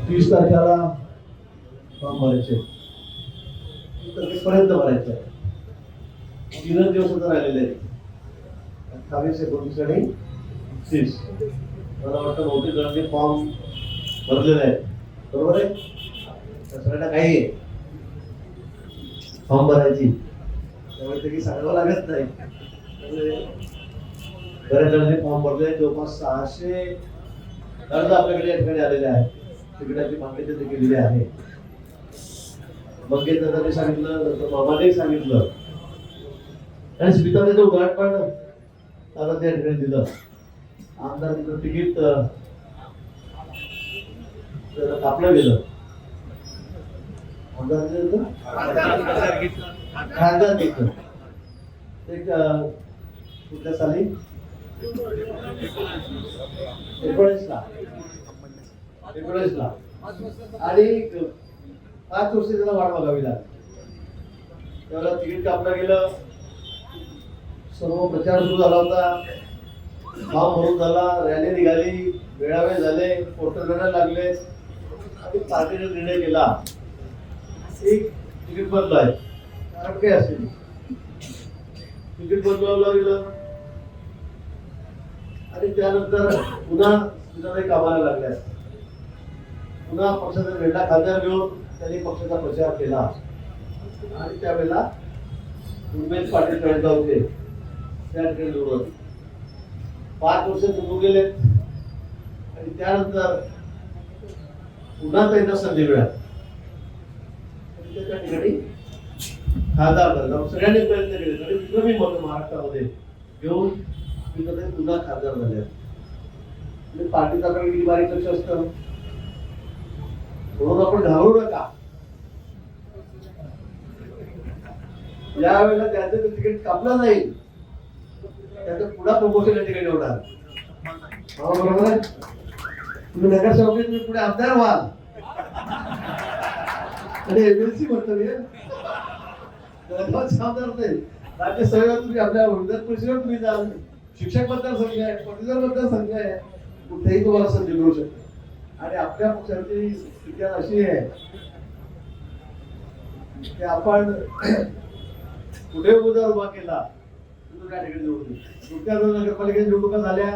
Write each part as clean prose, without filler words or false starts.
30 तारखेला फॉर्म भरायचे, 30 तारखेपर्यंत भरायचे आहे. 3 दिवस राहिलेले आहेत. 28, 29 आणि 30. मला वाटतं बहुतेक जणांनी फॉर्म भरलेले आहेत. बरोबर आहे. सगळ्यांना काही आहे फॉर्म भरायची, त्यामुळे ते काही सांगावं लागत नाही. बऱ्याच जणांनी फॉर्म भरले. जवळपास 600 अर्ज आपल्याकडे या ठिकाणी आलेले आहेत. तिकिटाची मागणी त्यांनी केलेली आहे. मंगेश दादांनी सांगितलं, मामाने सांगितलं आणि स्मिताने जो उघाट पण दादा त्या ठिकाणी दिलं. आमदार तिकीट कापलं गेलं. खासदार घेतलं. एक कुठल्या साली 19ला आणि 5 वर्ष त्याला वाट बघावी लागली. त्यावेळेला तिकीट कापलं गेलं. सर्व प्रचार सुरू झाला होता. फॉर्म भरून झाला, रॅली निघाली, मेळावे झाले, पोस्टर बनायला लागले आणि पार्टीने निर्णय केला एक तिकीट बदल आहे. कारण काय असेल तिकीट बदलवलं गेलं आणि त्यानंतर पुन्हा कामाला लागल्या. पुन्हा पक्षाचा झेंडा खांद्यावर घेऊन त्यांनी पक्षाचा प्रचार केला आणि त्यावेळेला उमेश पाटील कळगा होते त्या ठिकाणी निवडून 5 वर्ष निवडून गेले आणि त्यानंतर पुन्हा त्यांना संधी मिळाली. त्या ठिकाणी खासदार झाला. सगळ्यांनी प्रयत्न केले तरी विक्रमी मत महाराष्ट्रामध्ये घेऊन पुन्हा खासदार झाले. म्हणजे पार्टीचा पण किती बारीक लक्ष असतं म्हणून आपण घाबरू नका. या वेळेला त्याचं तिकीट कापलं नाही, त्याचं पुढा प्रमोशन या ठिकाणी होणार. बरोबर आहे. तुम्ही नगरसेवक तुम्ही पुढे आमदार व्हाल आणि एमएलसी म्हणतो मी आमदार नाही. राज्यसभेवर तुम्ही आपल्या विधान परिषदेवर तुम्ही जाल. शिक्षक मतदारसंघ आहे, पदवीधर मतदारसंघ आहे, कुठेही तुम्हाला संधी मिळू शकते. आणि आपल्या पक्षाची स्थिती अशी आहे की आपण कुठे उमेदवार उभा केला त्या ठिकाणी निवडून. नुकत्याच नगरपालिकेच्या निवडणुका झाल्या.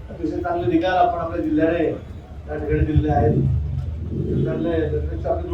अतिशय चांगले निकाल आपण आपल्या जिल्ह्याने त्या ठिकाणी दिलेले आहेत. आपली